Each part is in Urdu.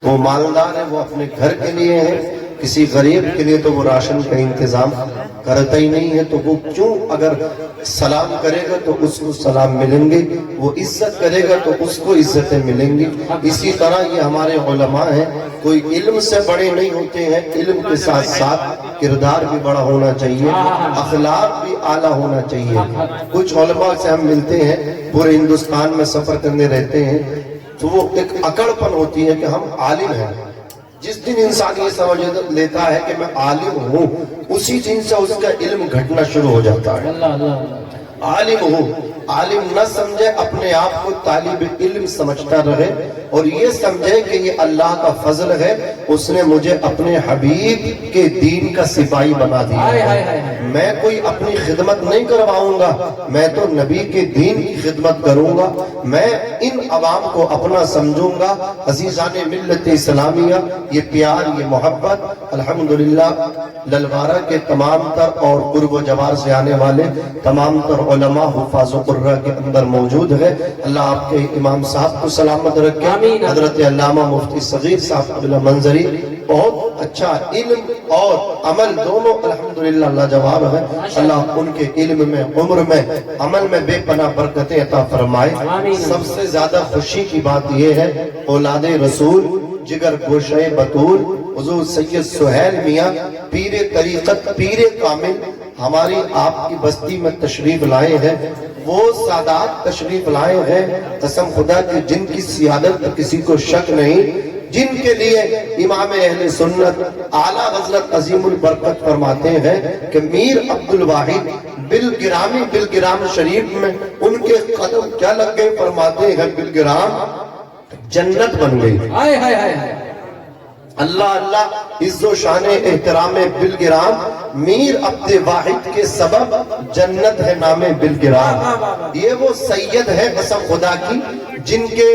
وہ مالدار ہے، وہ اپنے گھر کے لیے ہے، کسی غریب کے لیے تو وہ راشن کا انتظام کرتا ہی نہیں ہے، تو وہ کیوں اگر سلام کرے گا تو اس کو سلام ملیں گے، وہ عزت کرے گا تو اس کو عزتیں ملیں گی۔ اسی طرح یہ ہمارے علماء ہیں، کوئی علم سے بڑے نہیں ہوتے ہیں، علم کے ساتھ ساتھ کردار بھی بڑا ہونا چاہیے، اخلاق بھی اعلیٰ ہونا چاہیے۔ کچھ علماء سے ہم ملتے ہیں، پورے ہندوستان میں سفر کرنے رہتے ہیں، تو وہ ایک اکڑپن ہوتی ہے کہ ہم عالم ہیں۔ جس دن انسان یہ سمجھ لیتا ہے کہ میں عالم ہوں، اسی دن سے اس کا علم گھٹنا شروع ہو جاتا ہے۔ عالم ہوں، عالم نہ سمجھے، اپنے آپ کو طالب علم سمجھتا رہے اور یہ سمجھے کہ یہ اللہ کا فضل ہے، اس نے مجھے اپنے حبیب کے دین کا سپاہی بنا دیا ہے۔ میں کوئی اپنی خدمت نہیں کرواؤں گا، میں تو نبی کے دین کی خدمت کروں گا۔ میں ان عوام کو اپنا سمجھوں گا۔ عزیزان ملت اسلامیہ، یہ پیار، یہ محبت الحمدللہ للوارہ کے تمام تر اور قرب و جوار سے آنے والے تمام تر علماء حفاظ و قرہ کے اندر موجود ہے۔ اللہ آپ کے امام صاحب کو سلامت رکھے۔ حضرت علامہ مفتی صغیر صاحب قبلہ منظری، بہت اچھا علم اور عمل دونوں الحمدللہ لاجواب ہے۔ اللہ ان کے علم میں، عمر میں، عمل میں بے پناہ برکتیں عطا فرمائے۔ سب سے زیادہ خوشی کی بات یہ ہے، اولاد رسول، جگر گوشہ بطول، حضور سید سہیل میاں پیر طریقت، پیر کامل، ہماری آپ کی بستی میں تشریف لائے ہیں۔ وہ سادات تشریف لائے ہیں، قسم خدا کی جن کی سیادت کسی کو شک نہیں، جن کے لیے امام اہل سنت اعلیٰ حضرت عظیم البرکت فرماتے ہیں کہ میر عبدالواحد بالگرام شریف میں ان کے قدم کیا لگ گئے، فرماتے ہیں بالگرام جنت بن گئی۔ اللہ اللہ عز و شان احترام بالگرام، میر عبد واحد کے سبب جنت ہے نام بالگرام۔ یہ وہ سید ہے قسم خدا کی جن کے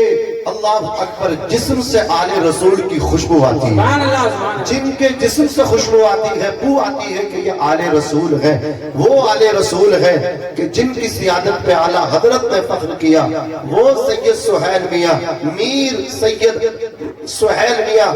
اللہ اکبر جسم سے آل رسول کی خوشبو آتی ہے، جن کے جسم سے خوشبو آتی ہے، بو آتی ہے کہ یہ آل رسول ہے۔ وہ آل رسول ہے کہ جن کی سیادت پہ اعلیٰ حضرت نے فخر کیا، وہ سید سہیل میاں، میر سید سہیل میاں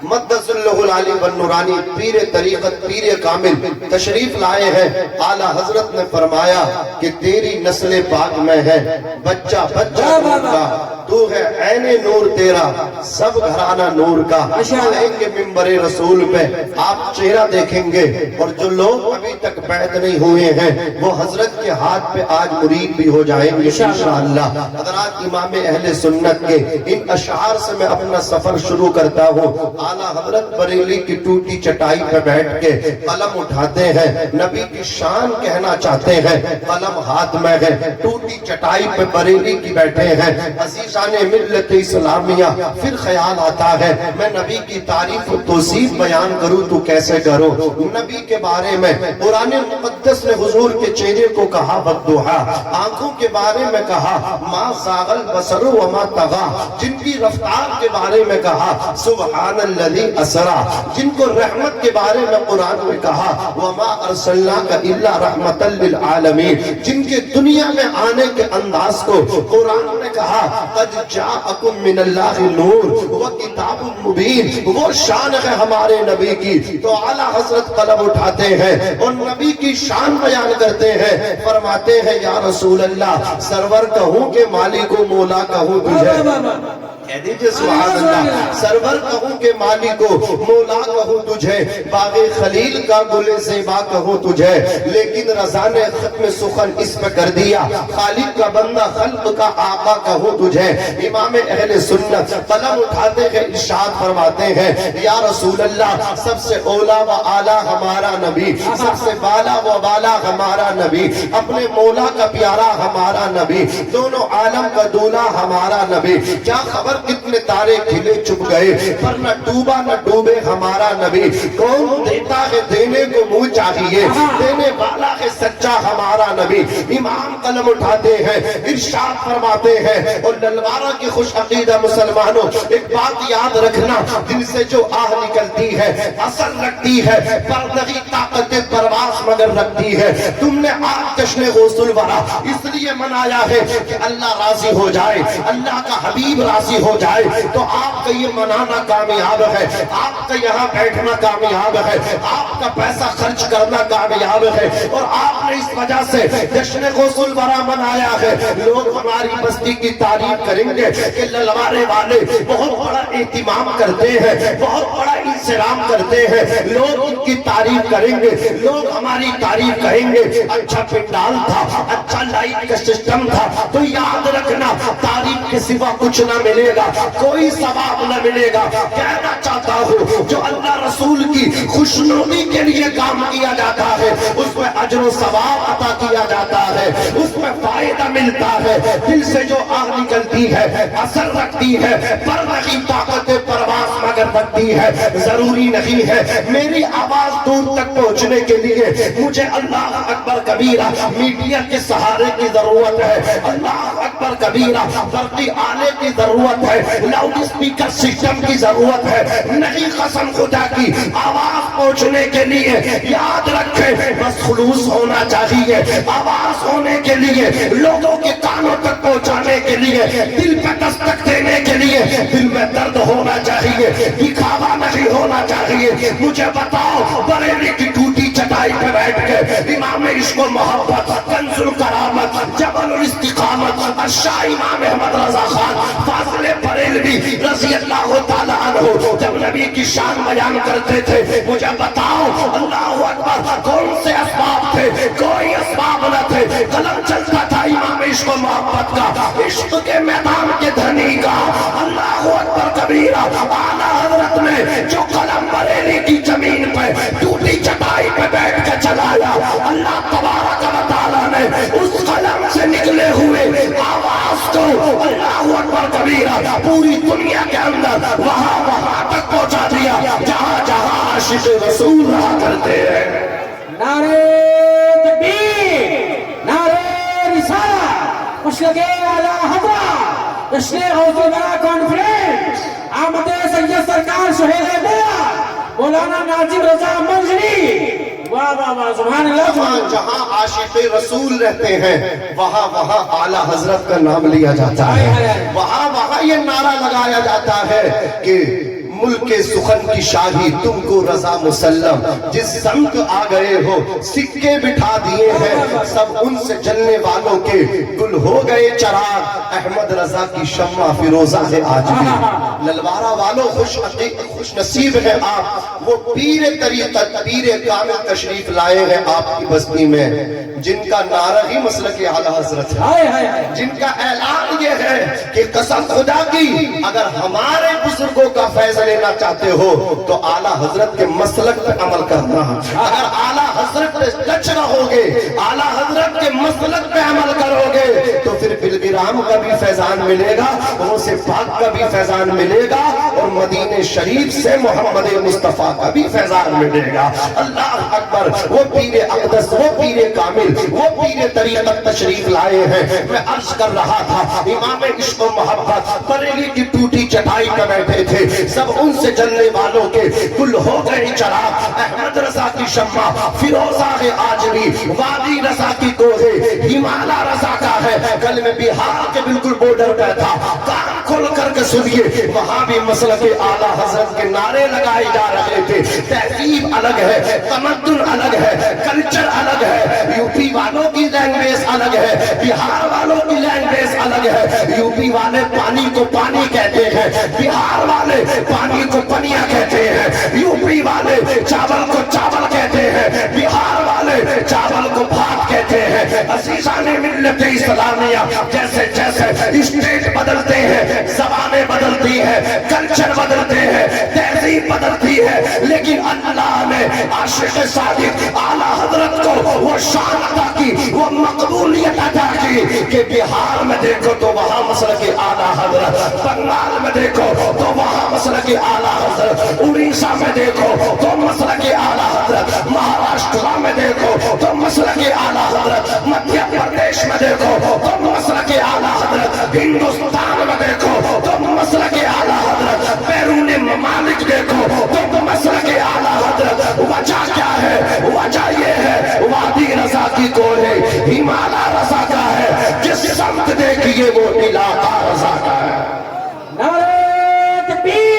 مقدس اللہ العلی والنورانی، پیر طریقت، پیر کامل تشریف لائے ہیں۔ اعلیٰ حضرت نے فرمایا کہ تیری نسل پاک میں ہے، بچہ بچہ نور کا، تو ہے عین نور تیرا، سب گھرانہ نور کا۔ آئیں گے منبر رسول پہ، آپ چہرہ دیکھیں گے، اور جو لوگ ابھی تک بیعت نہیں ہوئے ہیں وہ حضرت کے ہاتھ پہ آج مرید بھی ہو جائیں گے انشاءاللہ۔ حضرات امام اہل سنت کے ان اشعار سے میں اپنا سفر شروع کرتا ہوں۔ اعلیٰ حضرت بریلی کی ٹوٹی چٹائی پہ بیٹھ کے قلم اٹھاتے ہیں، نبی کی شان کہنا چاہتے ہیں، قلم ہاتھ میں ہے، ٹوٹی چٹائی پہ بریلی کی بیٹھے ہیں۔ عزیزان ملت اسلامیہ، پھر خیال آتا ہے میں نبی کی تعریف و توصیف بیان کروں تو کیسے کروں؟ نبی کے بارے میں قرآن مقدس نے حضور کے چہرے کو کہا والضحیٰ، آنکھوں کے بارے میں کہا ما زاغ البصر وما طغیٰ، جن کی رفتار کے بارے میں کہا سبحان الذی اسریٰ، جن کو رحمت کے بارے میں قرآن میں کہا وما ارسلناک الا رحمتا للعالمین، جن کے دنیا میں آنے کے انداز کو قرآن نے کہا قد جاءکم من اللہ نور وکتاب مبین، وہ شان ہے ہمارے نبی کی۔ تو اعلیٰ حضرت قلم اٹھاتے ہیں اور نبی کی شان بیان کرتے ہیں، فرماتے ہیں یا رسول اللہ، سرور کہوں کہ مالک و مولا کہوں تجھے، کہہ دیجئے سبحان اللہ، سرور کہوں کہ مالک و مولا کہوں تجھے، باغ خلیل کا گل زیبا کہوں تجھے، لیکن رضا نے ختم سخن اس پہ کر دیا، خالق کا بندہ خلق کا آقا کہوں تجھے۔ امام اہل سنت قلم اٹھاتے ہیں، ارشاد فرماتے ہیں یا رسول اللہ، سب سے اولا و اعلیٰ ہمارا نبی، سب سے بالا و بالا ہمارا نبی، اپنے مولا کا پیارا ہمارا نبی، دونوں عالم کا دولا ہمارا نبی، کیا خبر کتنے تارے کھلے چھپ گئے پر نہ ڈوبا نہ ڈوبے ہمارا نبی، کون دیتا ہے دینے کو منہ چاہیے، دینے والا ہے سچا ہمارا نبی۔ امام قلم اٹھاتے ہیں، ارشاد فرماتے ہیں، اور للوارہ کی خوش عقیدہ مسلمانوں ایک بات یاد رکھنا، دل سے جو آہ نکلتی ہے اثر رکھتی ہے، پردغی طاقت پرواز مگر رکھتی ہے۔ تم نے آج جشن غسل ورا اس لیے منایا ہے کہ اللہ راضی ہو جائے، اللہ کا حبیب راضی ہو جائے، تو آپ کا یہ منانا کامیاب ہے, آپ کا یہاں بیٹھنا کامیاب ہے, آپ کا پیسہ خرچ کرنا کامیاب ہے, اور آپ نے اس وجہ سے جشن غسل برا منایا ہے. لوگ ہماری بستی کی تعریف کریں گے کہ للوارے والے بہت بڑا اہتمام کرتے ہیں, بہت بڑا انصرام کرتے ہیں. لوگ ان کی تعریف کریں گے, لوگ ہماری تعریف کہیں گے, اچھا پنڈال تھا, اچھا لائٹ کا سسٹم تھا. تو یاد رکھنا, تعریف کے سوا کچھ نہ ملے گا, کوئی ثواب نہ ملے گا. کہنا چاہتا ہوں, جو اللہ رسول کی خوشنودی کے لیے کام کیا جاتا ہے اس میں اجر و ثواب عطا کیا جاتا ہے, اس میں فائدہ ملتا ہے. دل سے جو آگ نکلتی ہے اثر رکھتی ہے, پر نہیں طاقت پرواز مگر رکھتی ہے. ضروری نہیں ہے میری آواز دور تک پہنچنے کے لیے مجھے اللہ اکبر کبیرہ میڈیا کے سہارے کی ضرورت ہے, اللہ اکبر کبیرہ برقی آلے کی ضرورت ہے, لاؤڈ اسپیکر سسٹم کی ضرورت ہے. نہیں, قسم خدا کی آواز پہنچنے کے لیے یاد رکھیں بس خلوص ہونا چاہیے. آواز ہونے کے لیے, لوگوں کے کانوں تک پہنچانے کے لیے, دل پہ دستک دینے کے لیے دل میں درد ہونا چاہیے, دکھاوا نہیں ہونا چاہیے. مجھے بتاؤ, بریلی کی ٹوٹی چٹائی پہ بیٹھ کے امام عشق و محبت, کنز الکرامت, جبل الاستقامت, الشاہ امام احمد رضا خان فاضل بریلوی رضی اللہ تعالیٰ عنہ جب نبی کی شان بیان کرتے تھے, مجھے بتاؤ اللہ اکبر کون سے اسباب تھے؟ کوئی اسباب نہ تھے. قلم چلتا تھا امام عشق و محبت کا, عشق کے میدان کے دھنی کا. اللہ اکبر کبیرہ اعلیٰ حضرت نے جو قلم بریلی کی زمین پہ ٹوٹی چٹائی پہ بیٹھ کے چلایا, اللہ تبارک و تعالیٰ نے اس قلم سے نکلے ہوئے آواز کو اللہ اکبر کبیرہ پوری دنیا کے اندر وہاں وہاں تک پہنچا دیا جہاں جہاں عاشق رسول رہا کرتے ہیں. نعرہ تکبیر, نعرہ رسالت, مشرق اعلیٰ حضرت, جشن غوث الورا کانفرنس, آمد سید سرکار سہیل بیعت مولانا ناظم رضا منظری. واہ واہ واہ, سبحان اللہ. جہاں عاشق رسول رہتے ہیں وہاں وہاں اعلیٰ حضرت کا نام لیا جاتا ہے, وہاں وہاں یہ نعرہ لگایا جاتا ہے کہ ملک سخن کی شاہی تم کو رضا مسلم, جس سمت آ گئے ہو سکے بٹھا دیے ہیں, سب ان سے جلنے والوں کے گل ہو گئے چراغ, احمد رضا کی شمع فیروزہ ہے آج بھی. للوارہ والوں خوش نصیب ہے آپ, وہ پیر طریقت پیر کامل تشریف لائے ہیں آپ کی بستی میں, جن کا نعرہ ہی مسلک اعلیٰ حضرت ہے, جن کا اعلان یہ ہے کہ قسم خدا کی اگر ہمارے بزرگوں کا فیض لینا چاہتے ہو تو اعلیٰ حضرت کے مسلک پہ عمل کرنا. اگر اعلیٰ حضرت پہ ٹچ رہو گے, اعلیٰ حضرت کے مسلک پہ عمل کرو گے تو پھر بلگرام کا بھی فیضان ملے گا, غوث پاک کا بھی فیضان ملے گا, اور مدینہ شریف سے محمد مصطفیٰ کا بھی فیضان ملے گا. اللہ اکبر, وہ پیر اقدس, وہ پیر کامل, وہ پیر طریقت تشریف لائے ہیں. میں عرض کر رہا تھا امام عشق و محبت بریلی کی ٹوٹی چٹائی پہ بیٹھے تھے, سب ان سے جلنے والوں کے گل ہو گئے چراغ, احمد رضا کی شمع فیروزہ ہے آج بھی, وادی رضا کی کوہ ہمالا رضا کا ہے. کل میں بہار کے بالکل بورڈر پہ تھا, کان کھول کر کے سنیے, وہاں بھی مسلک اعلیٰ حضرت کے نعرے لگائے جا رہے تھے. تہذیب الگ ہے, تمدن الگ ہے, کلچر الگ ہے, یوپی والوں کی لینگویج الگ ہے, بہار والوں کی لینگویج الگ ہے. یوپی والے پانی کو پانی کہتے ہیں, بہار والے پانی کو پنیا کہتے ہیں, یوپی والے چاول کو چاول کہتے ہیں, بہار والے چاول کو بھات کہتے ہیں. عزیزان ملت اسلامیہ, جیسے جیسے اسٹیٹ بدلتے ہیں, زبانیں بدلتی ہیں, کلچر بدلتے ہیں, تہذیب بدلتی ہے, لیکن اللہ نے عاشق صادق اعلیٰ حضرت کو وہ شان عطا کی, وہ مقبولیت عطا کی کہ بہار میں دیکھو تو وہاں مسلک اعلیٰ حضرت, بنگال میں دیکھو تو وہاں مسلک اعلیٰ حضرت, اڑیسہ میں دیکھو تو مسلک اعلیٰ حضرت, مہاراشٹر میں دیکھو تو مسلک اعلیٰ حضرت, مدھیہ پردیش میں دیکھو تو مسلک اعلیٰ حضرت, ہندوستان میں دیکھو تو مسلک اعلیٰ حضرت, بیرون ممالک دیکھو تو مسلک اعلیٰ حضرت. وجہ کیا ہے؟ وجہ یہ ہے وادی رضا کی کوہ ہمالا رضا کا ہے, جس سمت دیکھیے وہ علاقہ رضا کا ہے. نعرہ تکبیر.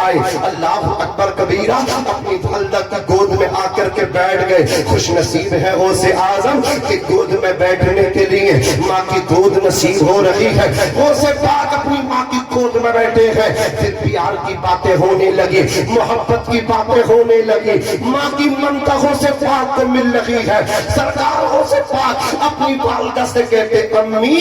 آئے, اللہ اکبر کبیرہ, اپنی والدہ کی گود میں آ کر کے بیٹھ گئے. خوش نصیب ہے غوث اعظم کہ گود میں بیٹھنے کے لیے ماں کی گود نصیب ہو رہی ہے. غوث پاک اپنی ماں کی گود میں بیٹھے ہیں. پھر پیار کی باتیں ہونے لگی, محبت کی باتیں ہونے لگی, ماں کی منتا غوث پاک کو مل رہی ہے. سرکار غوث پاک اپنی والدہ سے کہتے امی.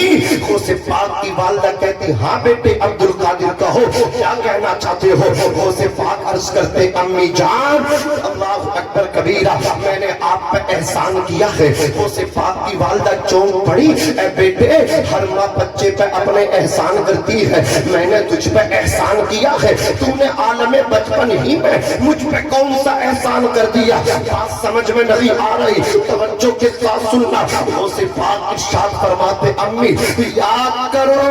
غوث پاک کی والدہ کہتی ہاں بیٹے عبد القادر کہو کیا کہنا چاہتے ہو. غوث پاک عرض کرتے امی جان اللہ اکبر کبیرہ میں نے آپ پہ احسان کیا ہے. غوث پاک کی والدہ چونک پڑی, اے بیٹے ہر ماں بچے پہ اپنے احسان کرتی ہے, میں نے تجھ پہ احسان کیا ہے, تم نے عالم بچپن ہی میں مجھ پہ کون سا احسان کر دیا. بات سمجھ میں نہیں آ رہی, توجہ کے ساتھ سننا. غوث پاک ارشاد فرماتے امی یاد کرو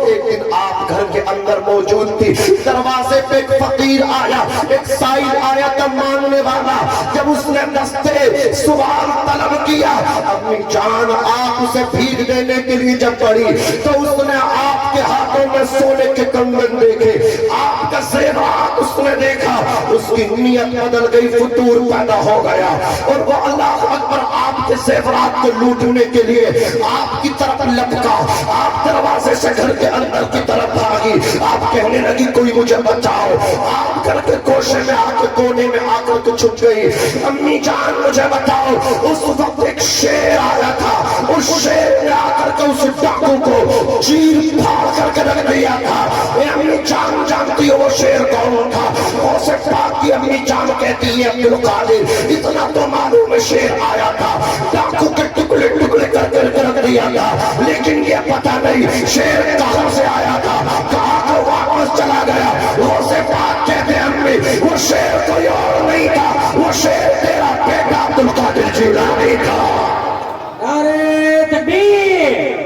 ایک دن آپ گھر کے اندر موجود تھی, دروازے پہ ایک فقیر آیا, ایک سائل آیا تھا مانگنے والا. جب اس نے دستے سوال طلب کیا, امی جان آپ اسے بھیگ دینے کے لیے جب پڑی تو اس نے آپ کے ہاتھوں میں سونے کے کنگن دیکھے, آپ کا زیورات اس نے دیکھا, اس کی نیت بدل گئی, فتور پیدا ہو گیا اور وہ اللہ اکبر آپ کے زیورات کو لوٹنے کے لیے آپ کی طرف لپکا. آپ دروازے سے گھر کے اندر کی طرف بھاگی, آپ کہنے لگی کوئی مجھے بچاؤ. آپ گھر کے کوشے میں آ کے کونے میں آ کر کے چھپ گئی. امی جان مجھے بتاؤ اس وقت ایک شیر آیا تھا, اس شیر نے آ کر کے اس ڈاکو کو چیر پھاڑ کر کے رکھ دیا تھا. اے امی جان جانتی ہو وہ شیر کون تھا؟ غوث پاک کی امی جان کہتی ہے عبد القادر اتنا تو معلوم ہے شیر آیا تھا, ڈاکو کے ٹکڑے ٹکڑے کر کے رکھ دیا تھا, لیکن یہ پتہ نہیں شیر کہاں سے آیا تھا, کہاں کو واپس چلا گیا. غوث پاک کہتے ہیں امی وہ شیر کوئی اور نہیں تھا, وہ شیر تیرا بیٹا عبد القادر جیلانی تھا. نعرہ تکبیر,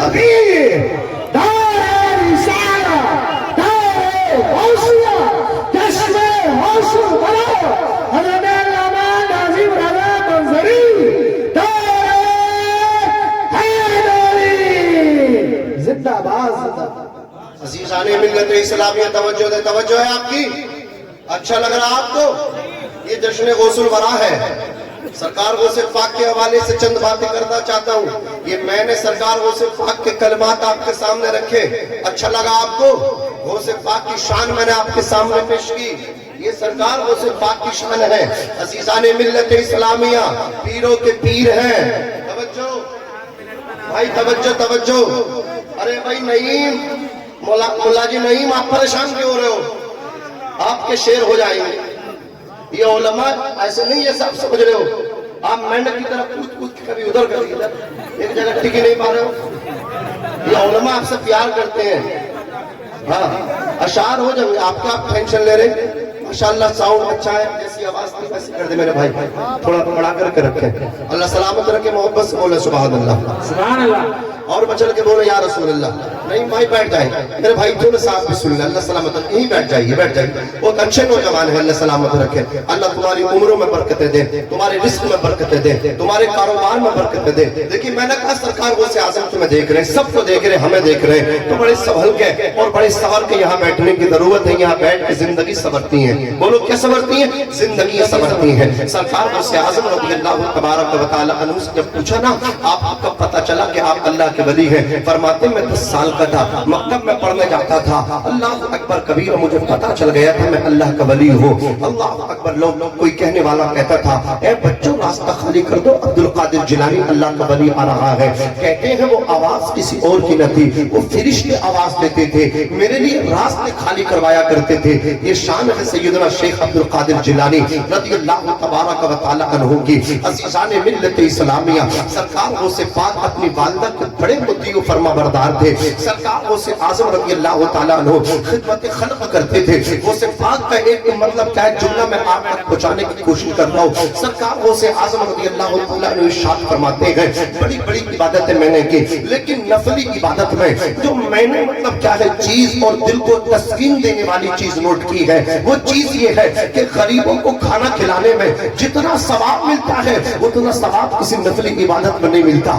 ابھی نعرہ رسالت, نعرہ غوثیہ, جشن حوصلہ بناؤ حضرت علامہ ناظم رضا منظری, نعرہ حیدری, زندہ باد. عزیزان ملت اسلامیہ توجہ دے, توجہ ہے آپ کی, اچھا لگ رہا آپ کو؟ یہ جشن غوث الورا ہے. سرکار غوث پاک کے حوالے سے چند باتیں کرنا چاہتا ہوں. یہ میں نے سرکار غوث پاک کے کلمات آپ کے سامنے رکھے, اچھا لگا آپ کو؟ غوث پاک کی شان میں نے آپ کے سامنے پیش کی. یہ سرکار غوث پاک کی شان ہے. عزیزان ملت اسلامیہ پیروں کے پیر ہیں, توجہ بھائی, توجہ توجہ. ارے بھائی نعیم, مولا جی نعیم آپ پریشان کیوں ہو رہے ہو؟ آپ کے شیر ہو جائیں گے. یہ علماء ایسے نہیں یہ سب سمجھ رہے ہو, آپ مینڈک کی طرف کود کود کے کبھی ادھر کبھی ادھر, ایک جگہ ٹکی نہیں پا رہے ہو. یہ علماء آپ سے پیار کرتے ہیں. ہاں اشعار ہو جائیں گے, آپ کا آپ ٹینشن لے رہے. ماشاءاللہ ساؤنڈ اچھا ہے, جیسی آواز تھی ویسے کر دے میرے بھائی, تھوڑا بڑا کر کے رکھے. اللہ سلامت رکھے, محبت سے بولے سبحان اللہ, سبحان اللہ, اور بچل کے بولے یا رسول اللہ. نہیں بھائی بیٹھ جائیں میرے بھائی, تھوڑے صاحب بسم اللہ, اللہ سلامت رکھے, یہیں بیٹھ جائیے, بیٹھ جائیے. بہت اچھے نوجوان ہیں, اللہ سلامت رکھے. اللہ تمہاری عمروں میں برکتیں دے, تمہارے رزق میں برکتیں دے, تمہارے کاروبار میں برکتیں دے. دیکھیں میں نے کہا سرکار غوث اعظم تمہیں دیکھ رہے ہیں, سب کو دیکھ رہے ہیں, ہمیں دیکھ رہے ہیں, تو بڑے سنبھل کے اور بڑے سنور کے یہاں بیٹھنے کی ضرورت ہے. یہاں بیٹھ کے زندگی سنورتی ہیں. بولو کیا سنورتی ہیں؟ زندگی سنورتی ہیں. سرکار غوث اعظم رضی اللہ تبارک و تعالی عنہ سے جب پوچھا نا آپ کا پتہ چلا کہ آپ اللہ کے ولی ہیں, فرماتے میں 10 سال کا تھا, مکتب میں پڑھنے جاتا تھا, اللہ اکبر کبیر مجھے پتہ چل گیا تھا میں اللہ کا ولی ہوں. اللہ اکبر, لوگ کوئی کہنے والا کہتا تھا اے بچوں راستہ خالی کر دو, عبد القادر جیلانی اللہ کا ولی آ رہا ہے. کہتے ہیں وہ آواز کسی اور کی نہ تھی, وہ فرشتے آواز دیتے تھے, میرے لیے راستے خالی کروایا کرتے تھے. یہ شان ہے سیدنا شیخ عبد القادر جیلانی رضی اللہ تبارک و تعالی عنہ کی. عزیزان ملت اسلامیہ سرکار غوث پاک اپنی والدہ کے بڑے مطیع و فرما بردار تھے. سرکار غوث اعظم رضی اللہ تعالیٰ عنہ خدمت خلق کرتے تھے. غوث پاک کا ایک مطلب کیا ہے جملہ میں آپ تک پہنچانے کی کوشش کر رہا ہوں. سرکار غوث اعظم رضی اللہ تعالیٰ عنہ ارشاد فرماتے ہیں بڑی بڑی عبادتیں میں نے کی, لیکن نفلی عبادت میں جو میں نے مطلب کیا ہے چیز اور دل کو تسکین دینے والی چیز نوٹ کی ہے, وہ چیز یہ ہے کہ غریبوں کو کھانا کھلانے میں جتنا ثواب ملتا ہے اتنا ثواب کسی نفلی عبادت میں نہیں ملتا.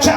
6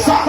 7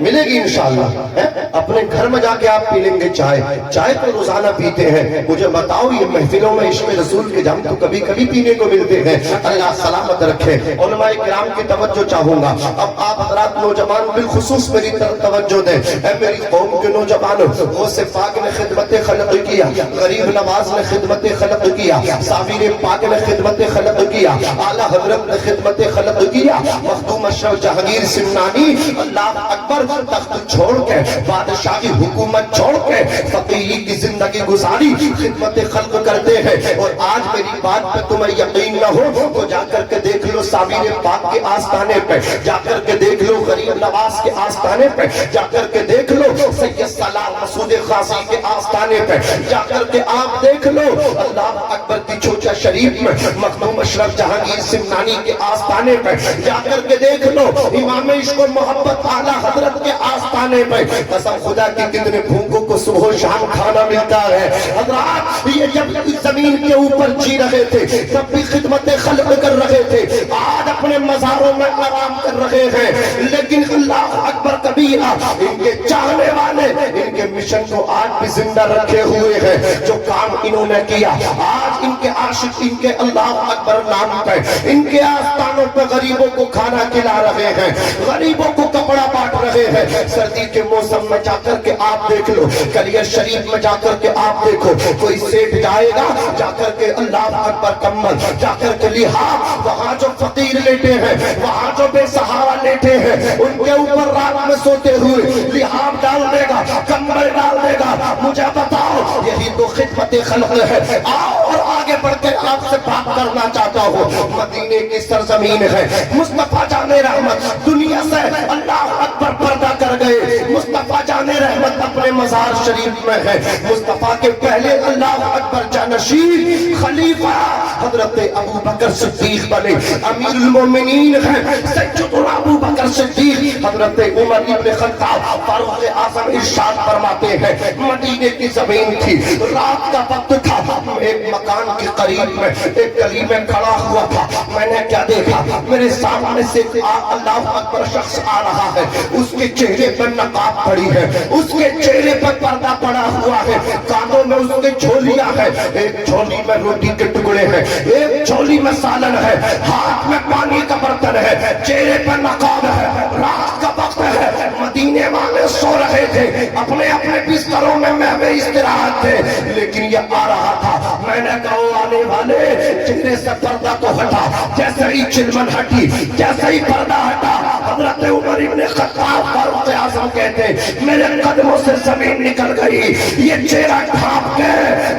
ملے گی انشاءاللہ. اپنے گھر میں جا کے آپ پی لیں گے چائے. چائے تو روزانہ پیتے ہیں. مجھے بتاؤ یہ محفلوں میں عشق رسول کے جام تو کبھی کبھی پینے کو ملتے ہیں. اللہ سلامت رکھے. علماء کرام کی توجہ چاہوں گا. اب آپ حضرات نوجوان بالخصوص میری طرف توجہ دیں. اے میری قوم کے نوجوانوں، غوث پاک نے خدمت خلق کیا، غریب نواز نے خدمت خلق کیا، سابر پاک نے خدمت خلق کیا، اعلیٰ حضرت نے خدمت خلق کیا، مخدوم اشرف جہانگیر سمنانی اللہ اکبر تخت چھوڑ کے، بادشاہی حکومت چھوڑ کے فقیری کی زندگی گزاری، خدمت خلق کرتے ہیں. اور آج میری بات پہ تمہیں یقین نہ ہو تو جا کر کے دیکھ لو سابر پاک کے آستانے پہ، جا کر کے دیکھ لو غریب نواز کے آستانے پہ، جا کر کے دیکھ لو سید سلام مسعود قاضی کے آستانے پہ، جا کر کے آپ دیکھ لو اللہ اکبر کی چوچا شریف میں مخدوم اشرف جہانگیر سمنانی کے آستانے پہ، جا کر کے دیکھ لو امام عشق و محبت اعلیٰ حضرت کے آستانے پہ. قسم خدا کی کتنے بھوکوں کو صبح و شام کھانا ملتا ہے. حضرات یہ جب زمین کے اوپر جی رہے تھے تب بھی خدمت خلق کر رہے تھے. آج اپنے مزاروں میں آرام کر رہے ہیں، لیکن اللہ اکبر کبیرہ ان کے چاہنے والے ان کے مشن کو آج بھی زندہ رکھے ہوئے ہیں. جو کام انہوں نے کیا آج ان کے عاشق ان کے اللہ اکبر نام پہ ان کے آستانوں پہ غریبوں کو کھانا کھلا رہے ہیں، غریبوں کو کپڑا بانٹ رہے ہیں. سردی کے موسم میں جا کر کے آپ دیکھ لو، کلیئر شریف میں جا کر کے آپ دیکھو کوئی سیٹ جائے گا جا کر کے اللہ اکبر کمبل، جا کر کے لحاف، وہاں جو فقیر لیٹے ہیں، وہاں جو بے سہارا لیٹے ہیں ان کے اوپر رات میں سوتے ہوئے لحاف ڈال دے گا، کمبل ڈال دے گا. مجھے بتاؤ یہی تو خدمت خلق ہے. آؤ اور آگے بڑھ کے آپ سے بات کرنا چاہتا ہوں. مدینے کی سرزمین ہے، مصطفیٰ جان رحمت دنیا سے اللہ اکبر پردہ کر گئے. مصطفیٰ جان رحمت اپنے مزار شریف میں ہے. مصطفیٰ کے پہلے اللہ اکبر جانشین خلیفہ حضرت ابو بکر صدیق بنے. امیر المومنین ہیں سیدنا ابو بکر صدیق. حضرت عمر ابن خطاب فاروق اعظم ارشاد فرماتے ہیں مدینے کی زمین تھی، رات کا وقت تھا، ایک مکان کے قریب میں ایک گلی میں کھڑا ہوا تھا. میں نے کیا دیکھا، میرے سامنے سے اللہ اکبر شخص آ رہا ہے، اس کے چہرے پر نقاب پڑی ہے، اس کے چہرے پر پردہ پڑا ہوا ہے، کانوں میں اس کے جھولیاں ہیں، ایک جھولی میں روٹی کے ٹکڑے ہیں، ایک جھولی میں سالن ہے، ہاتھ میں پانی کا برتن ہے، چہرے پر نقاب ہے. رات کا وقت ہے، مدینے والے سو رہے تھے، اپنے اپنے بستروں میں محو استراحت تھے، لیکن یہ آ رہا تھا. میں نے کہا آنے والے چہرے سے پردہ تو ہٹا. جیسے ہی چلمن ہٹی، جیسے ہی پردہ ہٹا، حضرت عمر ابن خطاب فاروق اعظم کہتے میرے قدموں سے زمین نکل گئی. یہ چہرہ ڈھانپ کے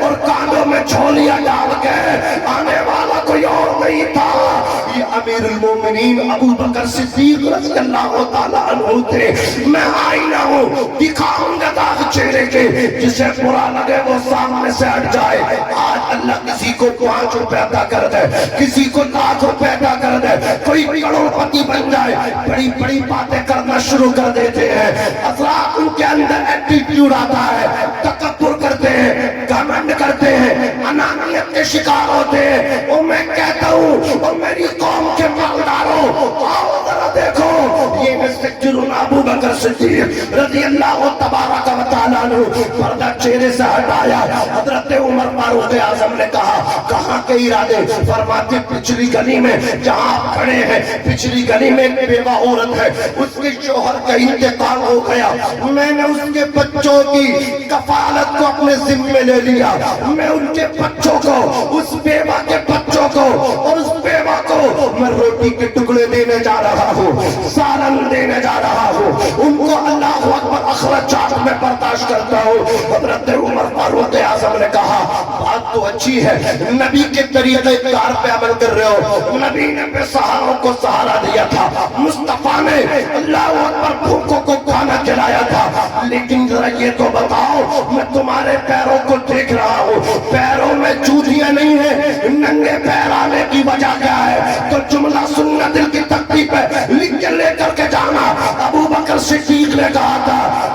اور کانوں میں جھولیاں ڈال کے آنے والا کوئی اور نہیں تھا، یہ امیر المومنین ابو بکر صدیق رضی اللہ تعالیٰ عنہ تھے. میں آئینہ ہوں، دکھاؤں گا داغ چہرے کے، جسے برا لگے وہ سامنے سے ہٹ جائے. آج اللہ کسی کو 5 روپے عطا کر دے، کسی کو 1,00,000 روپے عطا کر دے، کوئی کروڑپتی بن جائے، بڑی بڑی باتیں کرنا شروع کر دیتے ہیں. افراد ان کے اندر ایٹیٹیوڈ آتا ہے، تکبر کرتے ہیں، گھمنڈ کرتے ہیں، انانیت کے شکار ہوتے ہیں. اور میں کہتا ہوں اور میری قوم کے مالداروں آؤ ذرا دیکھو، یہ میں سیدنا ابو بکر صدیق رضی اللہ تبارک و تعالیٰ عنہ پردہ چہرے سے ہٹایا. حضرت عمر فاروق اعظم نے کہا کہاں کے ارادے؟ فرماتے پچھلی گلی میں جہاں آپ کھڑے ہیں، پچھلی گلی میں ایک بیوہ عورت ہے، اس کے شوہر کا انتقال ہو گیا، میں نے اس کے بچوں کی کفالت کو اپنے ذمے لے لیا. میں ان کے بچوں کو، اس بیوہ کے بچوں کو اور اس بیوہ کو میں روٹی کے ٹکڑے دینے جا رہا ہوں، سالن دینے جا رہا ہوں، ان کو اللہ اکبر اخراجات میں برداشت کرتا ہوں. حضرت عمر فاروق اعظم نے کہا بات تو اچھی ہے، نبی کے طریقے کار پہ عمل کر رہے ہو. نبی نے بے سہاروں کو سہارا دیا تھا، مصطفیٰ نے اللہ اکبر بھوکوں کو کھانا کھلایا تھا، لیکن ذرا یہ تو بتاؤ میں تمہارے پیروں کو دیکھ رہا ہوں، پیروں میں جوتیاں نہیں ہیں، ننگے پیر آنے کی وجہ کیا ہے؟ تو جملہ سننا دل کی تختی پہ لکھ کے لے کر کے جانا. ابو بکر صدیق نے کہا تھا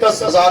10,000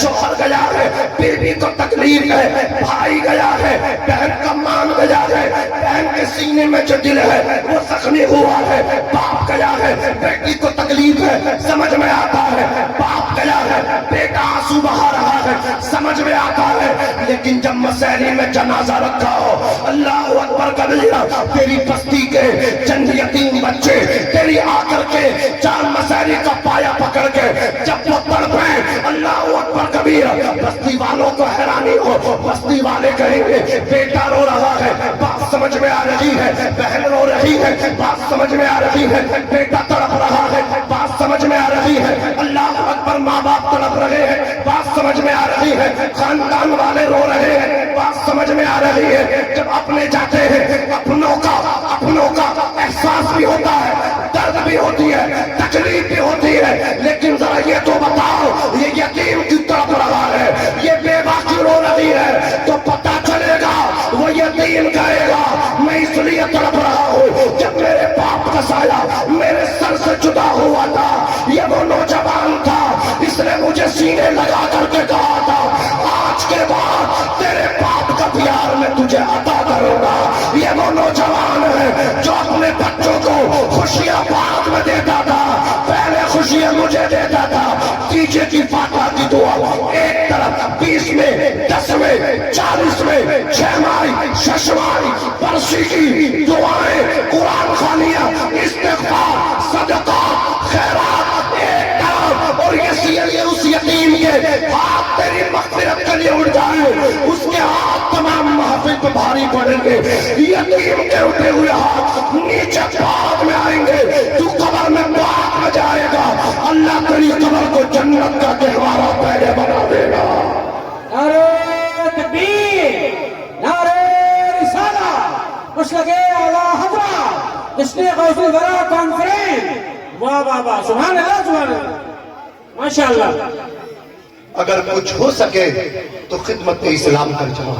شوہر گیا ہے، بیوی کو تکلیف ہے، بھائی گیا ہے، بہن کا مان گیا ہے، بہن کے سینے میں جو دل ہے وہ زخمی ہوا ہے، باپ گیا ہے، بیٹی کو تکلیف ہے، سمجھ میں آتا ہے، باپ گیا ہے، بیٹا آنسو بہا رہا ہے، سمجھ میں آتا ہے، لیکن جب مسیری میں جنازہ رکھا ہو، اللہ اکبر کبیرہ، تیری بستی کے چند یتیم بچے تیری آ کر کے چار مسیری کا پایا پکڑ کے جب وہ تڑپے، اللہ اکبر کبیرہ، بستی والوں کو حیرانی ہو، بستی والے کہیں گے بیٹا رو رہا ہے، بات سمجھ میں آ رہی ہے، بہن رو رہی ہے، بات سمجھ میں آ رہی ہے، بیٹا تڑپ رہا ہے، بات سمجھ میں آ رہی ہے، اللہ اکبر، ماں باپ تڑپ رہے ہیں، بات سمجھ میں آ رہی ہے، خاندان والے رو رہے ہیں، بات سمجھ میں آ رہی ہے، جب اپنے جاتے ہیں اپنوں کا احساس بھی ہوتا ہے، درد بھی ہوتی ہے، تکلیف بھی ہوتی ہے، لیکن ذرا یہ تو بتاؤ، یہ یتیم کیوں تڑپ رہا ہے، یہ بیوہ کیوں رو رہی ہے، تو پتہ چلے گا وہ یتیم کہے گا میں اس لیے تڑپ رہا ہوں، جب میرے باپ کا سایہ میرے سر سے جدا ہوا تھا، یہ وہ نوجوان تھا، اس نے مجھے سینے لگا کر کے کہا تھا آج کے بعد تیرے باپ کا پیار میں تجھے عطا کروں گا، یہ وہ نوجوان ہے جو اپنے بچوں کو خوشیاں بعد میں دیتا تھا، پہلے خوشیاں مجھے دیتا تھا، پیچھے کی فاتحہ کی دعا ایک طرف 20 میں 10 میں 40 میں 6 مائی 6 مائی برسی کی دعائیں، قرآن خوانیاں، استغفار، صدقہ، خیرات ایک طرف، اور یہ اس یتیم کے ہاتھ تیری مغفرت کے لیے اٹھ جائے، اس کے ہاتھ تمام محفل پہ بھاری پڑیں گے، یتیم کے اٹھے ہوئے ہاتھ نیچے بعد میں آئیں گے، تو قبر میں بعد میں جائے گا، اللہ تیری قبر کو جنت کا گہوارہ پہلے بنا دے گا۔ نعرہ تکبیر، نعرہ رسالہ، مشرق اعلی حضرت جشن غوث الورا کانفرنس، واہ واہ واہ، سبحان اللہ سبحان اللہ، ماشاءاللہ۔ اگر کچھ ہو سکے تو خدمت اسلام کر چلو،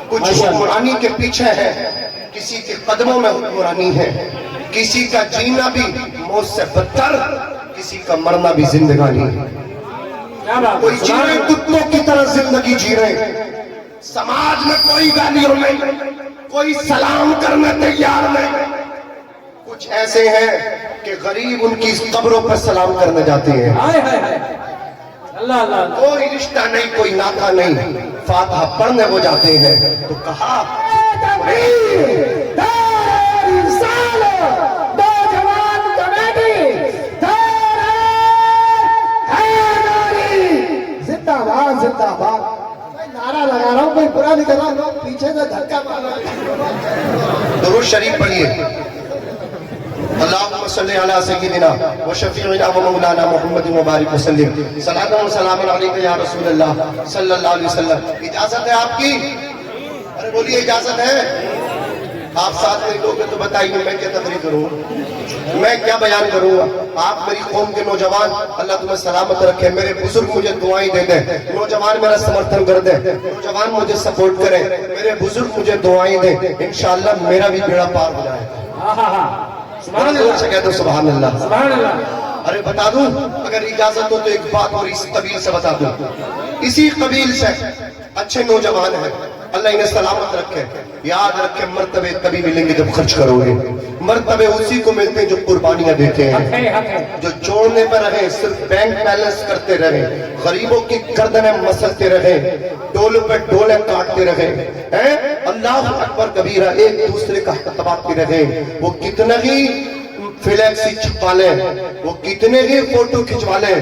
کچھ حکمرانی کے پیچھے ہے، کسی کے قدموں میں حکمرانی ہے، کسی کا جینا بھی موت سے بدتر، کسی کا مرنا بھی زندگانی ہے، کوئی جی رہے کتوں کی طرح زندگی جی رہے، سماج میں کوئی ویلیو نہیں، کوئی سلام کرنے تیار نہیں، کچھ ایسے ہیں کہ غریب ان کی قبروں پر سلام کرنے جاتے ہیں، اللہ اللہ، کوئی رشتہ نہیں، کوئی ناتا نہیں، فاتحہ پڑھنے وہ جاتے ہیں، تو کہا زندہ باد، میں نعرہ لگا رہا ہوں، کوئی برا نہیں کر رہا ہوں، پیچھے سے دھکا مار رہا ہے۔ درود شریف پڑھیے، اللہم صلی علی سیدنا و شفیعنا و مولانا محمد مبارک وسلم، صلاۃ و سلام علیکہ یا رسول اللہ صلی اللہ علیہ وسلم۔ اجازت ہے آپ کی؟ ارے بولیے اجازت ہے؟ آپ ساتھ میں لوگ تو بتائیے میں کیا تقریر کروں، میں کیا بیان کروں گا؟ آپ میری قوم کے نوجوان، اللہ تمہیں سلامت رکھے، میرے بزرگ مجھے دعائیں دے دیں، نوجوان میرا سمرتھن کر دیں، نوجوان مجھے سپورٹ کریں، میرے بزرگ مجھے دعائیں دیں، انشاءاللہ میرا بھی بیڑا پار ہو جائے گا۔ سبحان اللہ سے کہہ دو سبحان اللہ، سبحان اللہ۔ ارے بتا دوں اگر اجازت ہو تو ایک بات اور اس قبیل سے بتا دوں، اسی قبیل سے اچھے نوجوان ہیں، اللہ انہیں سلامت رکھے، یاد رکھے مرتبے کبھی ملیں گے جب خرچ کرو گے، مرتبے اسی کو ملتے ہیں جو قربانیاں دیتے ہیں، جو جوڑنے پر رہے، صرف بینک بیلنس کرتے رہے، غریبوں کی گردنیں مسلتے رہے، ڈولوں پہ ڈولے کاٹتے رہے، اللہ اکبر کبیرہ، ایک دوسرے کا حق تباہتے رہے، وہ کتنا ہی فلیکسی چھپا لیں، وہ کتنے ہی فوٹو کھچوا لیں،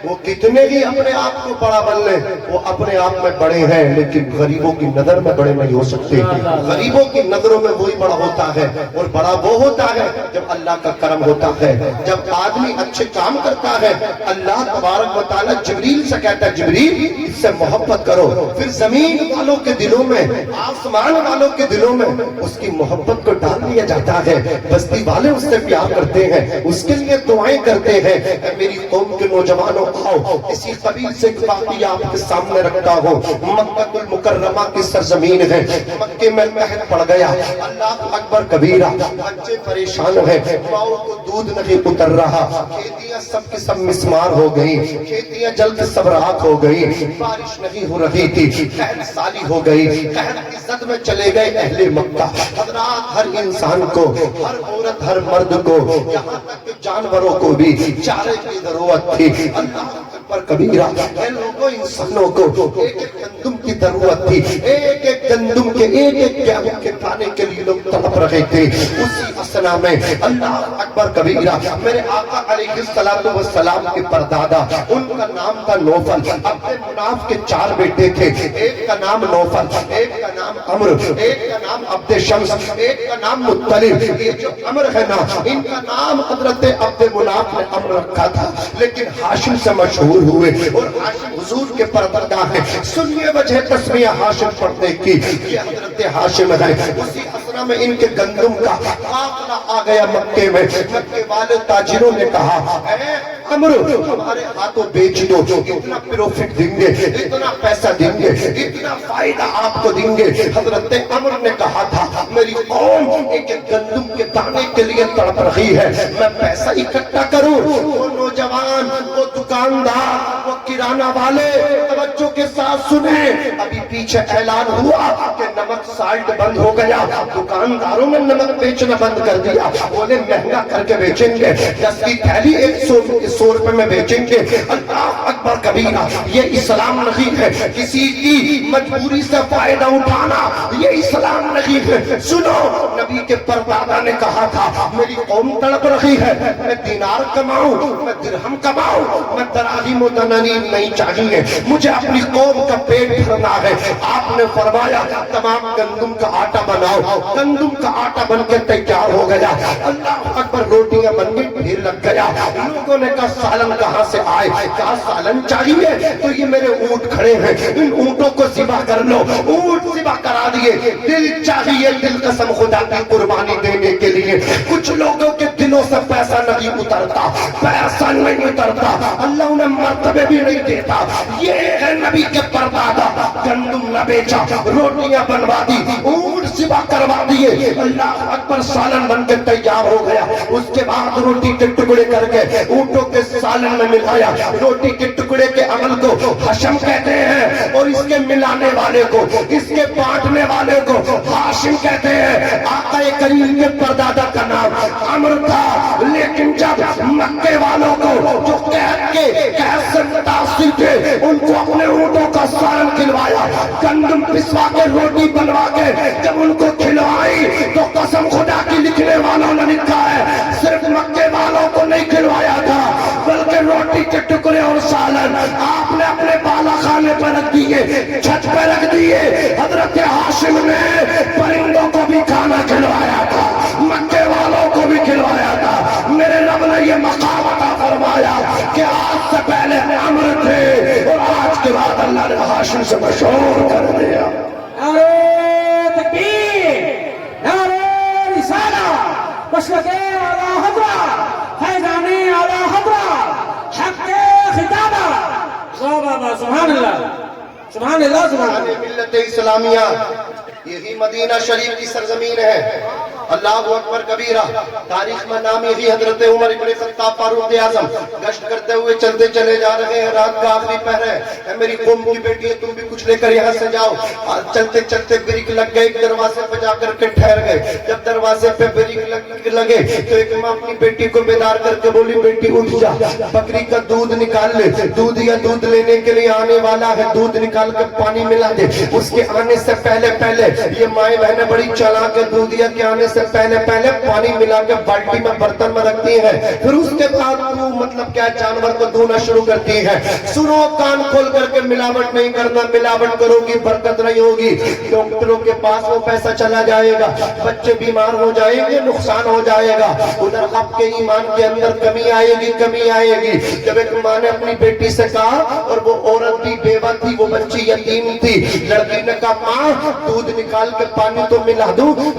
وہ کتنے ہی اپنے آپ کو بڑا بن لیں، وہ اپنے آپ میں بڑے ہیں لیکن غریبوں کی نظر میں بڑے نہیں ہو سکتے، غریبوں کی نظروں میں وہی بڑا ہوتا ہے، اور بڑا وہ ہوتا ہے جب اللہ کا کرم ہوتا ہے، جب آدمی اچھے کام کرتا ہے، اللہ تبارک و تعالیٰ جبریل سے کہتا ہے جبریل اس سے محبت کرو، پھر زمین والوں کے دلوں میں، آسمان والوں کے دلوں میں اس کی محبت کو ڈال دیا جاتا ہے، بستی والے اس سے پیار کرتے کرتے ہیں اس کے لیے دعائیں کرتے ہیں. اے میری قوم کے نوجوانوں آؤ اسی قبیل سے ایک واقعہ آپ کے سامنے رکھتا ہوں. مکہ المکرمہ کی سرزمین ہے, مکے میں قحط پڑ گیا, اللہ اکبر کبیرہ, بچے پریشان ہیں, ماؤں کو دودھ نہیں اتر رہا, کھیتیاں سب کی سب مسمار ہو گئی, کھیتیاں جل کے سب راکھ ہو گئی, بارش نہیں ہو رہی تھی, قحط سالی ہو گئی, قحط کی زد میں چلے گئے اہل مکہ. حضرات ہر انسان کو, ہر عورت ہر مرد کو, یہاں تک کہ جانوروں کو بھی چارے کی ضرورت تھی. اللہ اکبر کبیرہ, اے لوگوں انسانوں کو ایک ایک گندم کی ضرورت تھی, ایک ایک گندم کے ایک ایک گیہوں کے کھانے کے لیے لوگ تڑپ رہے تھے. اسی اسنا میں اللہ اکبر کبیرہ میرے آقا علیہ السلام کے پردادا, ان کا نام تھا نوفل. اپنے مناف کے 4 بیٹے تھے, ایک کا نام نوفل, ایک کا نام عمرو, ایک کا نام عبد شمس, ایک کا نام مطلب. یہ جو عمر ہے نا, ان کا نام حضرت عبد مناف نے عمر رکھا تھا, لیکن ہاشم سے مشہور ہوئے اور ہاشم حضور کے پروردگار ہیں. سنیے وجہ تسمیہ ہاشم پڑھنے کی, یہ حضرت ہاشم ہے. اسی اسنا میں ان کے گندم کا قافلہ آ گیا مکے میں. مکے والے تاجروں نے کہا اے عمرو ہمارے ہاتھوں بیچ دو, اتنا پروفٹ دیں گے, اتنا پیسہ دیں گے, اتنا فائدہ آپ کو دیں گے. حضرت عمر نے کہا تھا میری قوم ایک گندم کے دانے کے لیے تڑپ رہی ہے, میں پیسہ اکٹھا کروں. وہ نوجوان, وہ دکاندار, وہ کرانہ والے توجہ کے ساتھ سنیں, ابھی پیچھے اعلان ہوا کہ نمک سالٹ بند ہو گیا. دکانداروں نے نمک بیچنا بند کر دیا, بولے مہنگا کر کے بیچیں گے, 10 کی تھیلی 100 روپے میں بیچیں گے. اللہ اکبر کبیرہ, یہ اسلام نہیں ہے. کسی کی مجبوری سے فائدہ اٹھانا یہ اسلام نہیں ہے. سنو, نبی کے پردادا نے کہا تھا میری قوم تڑپ رہی ہے, میں دینار کماؤں, میں درہم کماؤں, میں دراہیم و دنانیر نہیں چاہیے, مجھے اپنی قوم کا پیٹ بھرنا ہے. آپ نے فرمایا تمام گندم کا آٹا بناؤ. گندم کا آٹا بن کے تیار ہو گیا. اللہ اکبر, روٹیاں بن گئی, ڈھیر لگ گیا. لوگوں نے کہا سالن کہاں سے آئے, کہا سالن چاہیے تو یہ میرے اونٹ کھڑے ہیں, ان اونٹوں کو ذبح کر لو. اونٹ ذبح کرا دیے. دل چاہیے, دل قسم خدا کی قربانی دینے کے لیے. کچھ لوگوں کے دلوں سے پیسہ نہیں اترتا, پیسہ نہیں اترتا, اللہ انہیں مرتبے بھی نہیں دیتا. یہ ہے نبی کے پردادا, گندم نہ بیچا, روٹیاں بنوا دی, اونٹ ذبح کروا دیے. اللہ اکبر, سالن بن کے تیار ہو گیا. اس کے بعد روٹی کے ٹکڑے کر کے اونٹوں کے سالن میں ملایا. روٹی کے ٹکڑے کے عمل کو ہشم کہتے ہیں, اور اس کے ملانے والے کو, اس کے بانٹنے والے کو ہاشم کہتے ہیں. آقا کریم کے پردادا کا نام عمر تھا, لیکن جب مکے والوں کو جو قحط سے متاثر تھے ان کو اپنے اونٹوں کا سالن کھلوایا, گندم پسوا کے روٹی بنوا کے جب ان کو کھلوائی تو قسم خدا کی لکھنے والوں نے لکھا ہے صرف مکے والوں کو نہیں کھلوایا تھا, بلکہ روٹی کے ٹکڑے اور سالن آپ نے اپنے بالا خانے پر رکھ دیے, چھت پہ رکھ دیے. حضرت ہاشم نے پرندوں کو بھی کھانا کھلوایا تھا, مکے والوں کو بھی کھلوایا تھا. میرے رب نے یہ مقام عطا فرمایا کہ آج سے پہلے عمر تھے اور آج کے بعد اللہ نے ہاشم سے مشہور کر دیا. نعرہ تکبیر, نعرہ رسالہ, مشرق اعلی حضرت, فیضان اعلی حضرت, حق خطابہ. سبحان اللہ, سبحان اللہ, سبحان اللہ. ملت اسلامیہ, یہی مدینہ شریف کی سرزمین ہے. اللہ اکبر کبیرہ. تاریخ میں نام یہی حضرت عمر ابن خطاب فاروق اعظم گشت کرتے ہوئے چلتے چلے جا رہے ہیں. رات کا آخری پہر ہے. اے میری قوم کی بیٹی ہے, تم بھی کچھ لے کر یہاں سے جاؤ. چلتے چلتے بریک لگ گئے, ایک دروازے پہ جا کر کے ٹھہر گئے. جب دروازے پہ بریک لگے تو ایک ماں اپنی بیٹی کو بیدار کر کے بولی بیٹی اٹھ جا, بکری کا دودھ نکال لے, دودھ یا دودھ لینے کے لیے آنے والا ہے, دودھ نکال کے پانی ملا دے. اس کے آنے سے پہلے یہ مائیں بہنیں بڑی چلاک ہے, دودھیا کے آنے سے پہلے پانی ملا کے بالٹی میں برتن میں رکھتی ہیں. پھر اس کے بعد وہ مطلب کیا جانور کو دھونا شروع کرتی ہے. سنو, کان کھول کر کے ملاوٹ نہیں کرنا, ملاوٹ کرو گی برکت نہیں ہوگی. ڈاکٹروں کے پاس وہ پیسہ چلا جائے گا, بچے بیمار ہو جائیں گے, نقصان ہو جائے گا. ادھر آپ کے ایمان کے اندر کمی آئے گی. جب ایک ماں نے اپنی بیٹی سے کہا, اور وہ عورت بھی بیوہ تھی, وہ بچی یتیم تھی, لڑکی نے کہا ماں دودھ نکال کے پانی تو ملا دوں,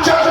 4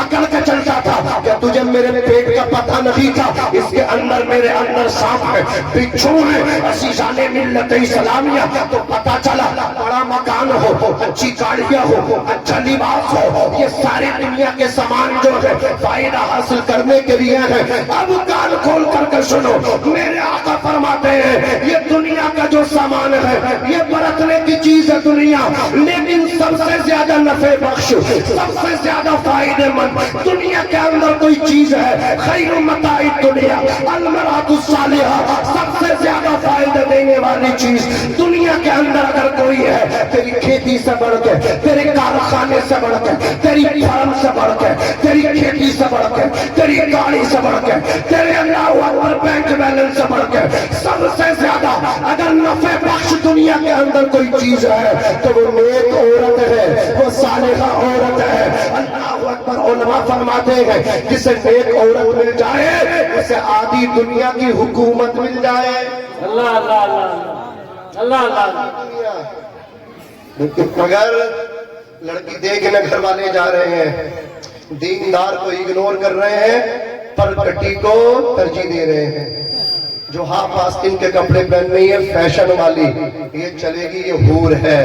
اکڑ کے چلتا تھا کہ تجھے میرے پیٹ کا پتہ نہیں تھا، اس کے اندر میرے اندر سانپ ہے، بچھو ہے۔ عزیزان ملت اسلامیہ، تو پتہ چلا بڑا مکان ہو، اچھی گاڑیاں ہو، اچھا لباس ہو، یہ ساری دنیا کے سامان جو ہے فائدہ حاصل کرنے کے لیے ہے۔ اب کان کھول کر کے سنو، میرے آقا فرماتے ہیں یہ دنیا کا جو سامان ہے یہ برتنے کی چیز ہے دنیا، لیکن سب سے زیادہ نفع بخش، سب سے زیادہ فائدے مند دنیا کے اندر کوئی چیز ہے، خیر متاع دنیا المرأۃ الصالحہ، سب سے زیادہ فائدہ دینے والی چیز دنیا کے اندر اگر کوئی ہے، تیری کھیتی سے بڑھ کے، تیرے کارخانے سے بڑھ کے، تیری فارم سے بڑھ کے، تیری کھیتی سے بڑھ کے، تیری گاڑی سے بڑھ کے، تیرے اللہ اکبر بینک بیلنس سے بڑھ کے، سب سے زیادہ اگر نفع بخش دنیا کے اندر کوئی چیز ہے تو وہ نیک عورت ہے، وہ صالحہ عورت ہے۔ اللہ اکبر، علماء فرماتے ہیں جسے نیک عورت مل جائے اسے آدھی دنیا کی حکومت مل جائے۔ اللہ اللہ اللہ اللہ اللہ۔ مگر لڑکی دیکھنے گھر والے جا رہے ہیں، دیندار کو اگنور کر رہے ہیں، پر کٹی کو ترجیح دے رہے ہیں، جو ہاف آستین کے کپڑے پہن رہی ہے فیشن والی، یہ چلے گی، یہ حور ہے،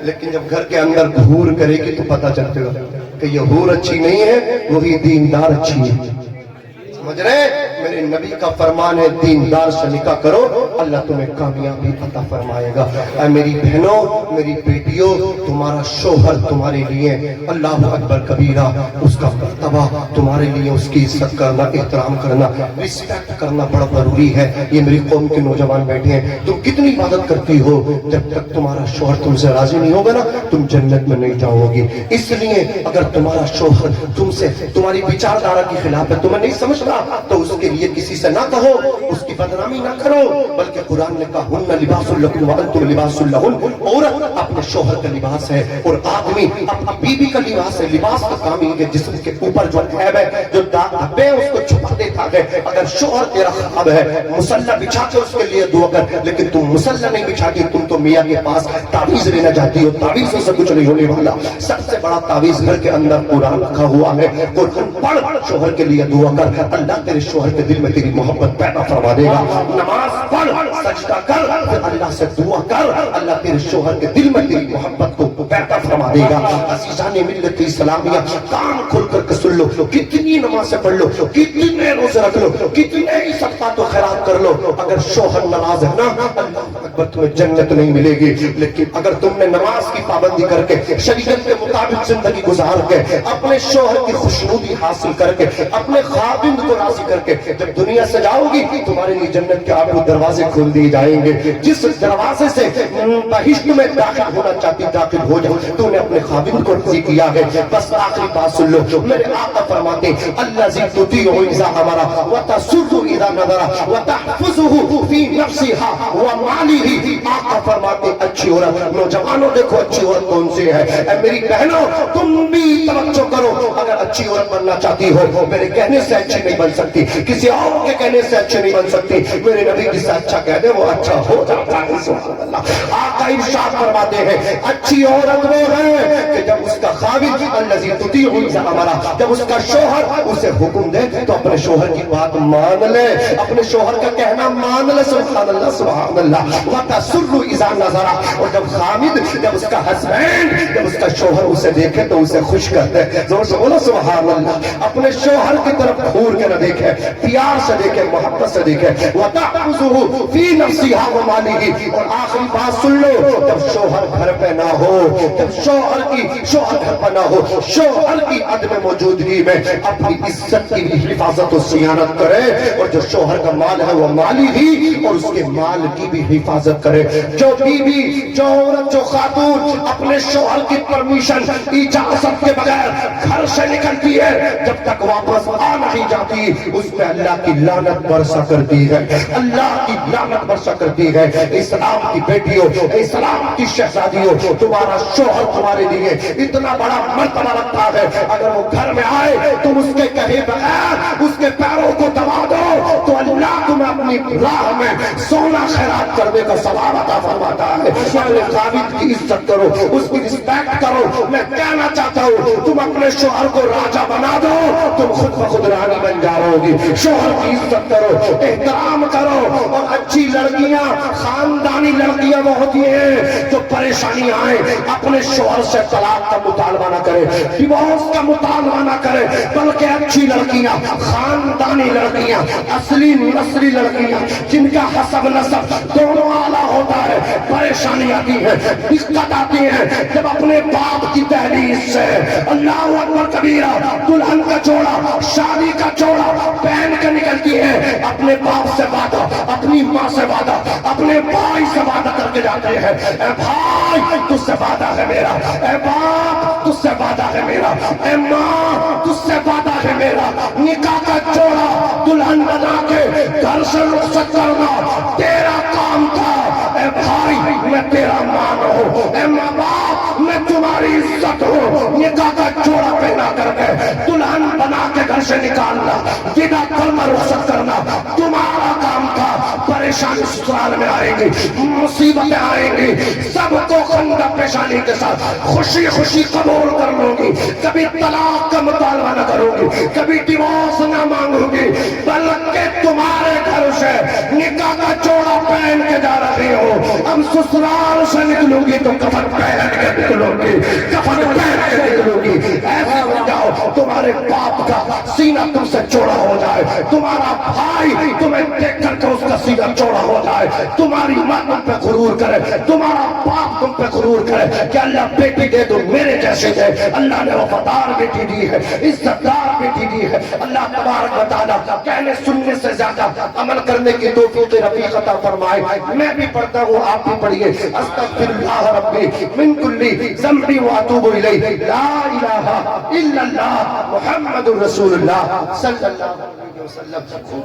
لیکن جب گھر کے اندر گھور کرے گی تو پتہ چلتے گا کہ یہ حور اچھی نہیں ہے، وہی دیندار اچھی ہے۔ سمجھ رہے ہیں؟ میرے نبی کا فرمان ہے دیندار سے نکاح کرو، اللہ تمہیں کامیابی عطا فرمائے گا۔ اے میری بہنوں، میری بیٹیوں، تمہارا شوہر تمہارے لیے اللہ اکبر کبیرہ، اس کا مرتبہ تمہارے لیے اس کی عزت کرنا، احترام کرنا، رسپیکٹ کرنا بڑا ضروری ہے۔ یہ میری قوم کے نوجوان بیٹھے ہیں، تم کتنی عبادت کرتی ہو، جب تک تمہارا شوہر تم سے راضی نہیں ہوگا نا تم جنت میں نہیں جاؤ گی۔ اس لیے اگر تمہارا شوہر تم سے تمہاری وچار دھارا کے خلاف ہے، تمہیں نہیں سمجھتا تو اس کے لیے کسی سے نہ کہو، اس کی بدنامی نہ کرو، بلکہ قرآن نے کہا ہن لباس لکم وانتم لباس لہن، عورت اپنے شوہر کا لباس ہے اور آدمی اپنی بیوی کا لباس ہے۔ لباس کا کام یہ کہ جسم کے اوپر جو عیب ہے، جو داغ دھبے ہیں اس کو چھپا دیتا ہے۔ اگر شوہر تیرا خراب ہے، مصلی بچھا کے اس کے لیے دعا کر، لیکن تم مصلی نہیں بچھاتی، تم تو میاں کے پاس تعویذ لینا چاہتی ہو، تعویذ سے کچھ نہیں ہونے والا۔ سب سے بڑا تعویذ گھر کے اندر قرآن رکھا ہوا ہے، قرآن پڑھ، شوہر کے لیے دعا کر، اللہ تیرے شوہر کے دل میں تیری محبت پیدا فرما دے گا۔ نماز پڑھ، سجدہ کر، پھر اللہ سے دعا کر، اللہ تیرے شوہر کے دل میں تیری محبت کو پیدا فرما دے گا۔ عزیزان ملت اسلامیہ، کان کھول کر کے سن لو، کتنی نمازیں پڑھ لو، کتنے روزے رکھ لو، کتنے ہی صدقات و خیرات کر لو، اگر شوہر ناراض ہے نا، اللہ اکبر، تمہیں جنت نہیں ملے گی۔ لیکن اگر تم نے نماز کی پابندی کر کے، شریعت کے مطابق زندگی گزار کے، اپنے شوہر کی خوشنودی حاصل کر کے، اپنے خاوند کو راضی کر کے جب دنیا سے جاؤ گی، تمہارے لیے جنت کے آپ کو دروازے کھول دیے جائیں گے۔ جس دروازے سے بہشت میں داخل ہونا چاہتی داخل ہو جاؤ، تو نے اپنے خاوند کو راضی کیا ہے۔ بس آخری بات سن لو، میرے آقا فرماتے ہیں الذی تطیع اذا امر وتسر اذا نظر وتحفظه فی نفسها ومالہ۔ آقا فرماتے ہیں اچھی عورت، نوجوانوں دیکھو اچھی عورت کون سی ہے۔ اے میری بہنوں، تم بھی توجہ کرو، اگر اچھی عورت بننا چاہتی ہو، میرے کہنے سے اچھی نہیں بن سکتی، کسی اور کے کہنے سے اچھی نہیں بن سکتی، میرے نبی جس سے اچھا کہہ دے وہ اچھا ہو جاتا ہے۔ سبحان اللہ۔ آقا ارشاد فرماتے ہیں اچھی عورت وہ ہے کہ جب اس کا خاوند الذی تطیع اذا امر، جب اس کا شوہر اسے حکم دے تو اپنے شوہر کی بات مان لے، اپنے شوہر کا کہنا مان لے۔ سبحان اللہ سبحان اللہ۔ وتسر اذا نظر، اور جب خاوند، جب اس کا ہسبینڈ، جب اس کا شوہر اسے دیکھے تو اسے خوش کر دے۔ زور سے بولو سبحان اللہ۔ اپنے شوہر کی طرف گھور کے نہ دیکھے، پیار سے دیکھے، محبت سے دیکھے۔ وَتَحْفُظُهُ فِي نَفْسِهَا وَمَالِهِ، اور آخری بات سن لو، جب شوہر گھر پہ نہ ہو، جب شوہر گھر پہ نہ ہو، شوہر کی عدم موجودگی میں اپنی عزت کی بھی حفاظت و صیانت کرے، اور جو شوہر کا مال ہے وہ مالی ہی، اور اس کے مال کی بھی حفاظت کرے۔ جو بیوی، جو عورت، جو خاتون اپنے شوہر کی پرمیشن، اجازت کے بغیر گھر سے نکلتی ہے، جب تک واپس آ نہیں جاتی، اس پہ اللہ کی لعنت برسا کرتی ہے، اللہ کی لعنت برسا کرتی ہے۔ اسلام کی بیٹیوں، اسلام کی شہزادیوں، تمہارا شوہر تمہارے لیے اتنا بڑا مرتبہ رکھتا ہے، اگر وہ گھر میں آئے تم اس کے کہے بغیر اس کے پیروں کو دبا دو تو اللہ تمہیں اپنی اپنی راہ میں سونا خیرات کرنے کا ثواب عطا فرماتا ہے. اہل ثابت کی عزت کرو, اس کی رسپیکٹ کرو. میں کہنا چاہتا ہوں تم اپنے شوہر کو راجا بنا دو, تم خود بخود رانی بن جاؤ گی. شوہر کی عزت کرو, احترام کرو. اور اچھی لڑکیاں, خاندانی لڑکیاں وہ ہوتی ہیں جو پریشانی آئے اپنے شوہر سے طلاق کا مطالبہ نہ کرے, ڈیورس کا مطالبہ نہ کرے, بلکہ اچھی لڑکیاں, خاندانی لڑکیاں, اصلی نسلی لڑکیاں جن کا حسب نسب دونوں اعلیٰ ہوتا ہے, پریشانی آتی ہے, دقت آتی ہے جب اپنے باپ کی دہلیز سے اللہ اکبر کبیرہ دلہن کا جوڑا, شادی کا جوڑا پہن کے نکلتی ہے, اپنے باپ سے وعدہ, اپنی ماں سے وعدہ, اپنے بھائی سے وعدہ کر کے جاتے ہیں, اے بھائی تجھ سے وعدہ ہے میرا, اے باپ تجھ سے وعدہ ہے میرا, اے ماں تجھ سے وعدہ ہے میرا. نکاح کا جوڑا دلہن بنا کے گھر سے رخصت کرنا تیرا کام تھا. اے بھائی میں تیرا مان ہوں, اے ماں باپ میں تمہاری عزت ہوں. نکاح کا جوڑا پہنا کر کے دلہن بنا کے گھر سے نکالنا, ودا کرنا, رخصت کرنا تمہارا کام تھا. پریشانی سسرال میں آئیں گی, مصیبتیں آئیں گی, سب کو خندہ پیشانی کے ساتھ خوشی خوشی قبول کر لو گی. کبھی طلاق کا مطالبہ نہ کرو گی, کبھی ڈیورس نہ مانگو گی, بلکہ تمہارے گھر سے نکاح کا جوڑا پہن کے جا رہی ہو. اب سسرال سے نکلو گی تو کفن پہن کے نکلو گی, کفن پہن کے نکلو گی. ایسے بن جاؤ تمہارے باپ کا سینہ تم سے چوڑا ہو جائے, تمہارا بھائی تمہیں دیکھ کر کے اس کا سینہ چوڑا ہو جائے, تمہاری ماں تم پہ غرور کرے, تمہارا باپ تم پہ غرور کرے کہ اللہ بیٹی دے تو میرے جیسے دے. اللہ نے وفادار بیٹی دی ہے, عزت دار بیٹی دی ہے. اللہ تبارک و تعالیٰ کہنے سننے سے زیادہ عمل کرنے کی توفیق رفیق عطا فرمائے. میں بھی پڑھتا ہوں, آپ بھی پڑھیے. استغفر اللہ ربی من کل ذنب واتوب الیہ, لا الہ الا اللہ محمد رسول اللہ صلی اللہ علیہ وسلم.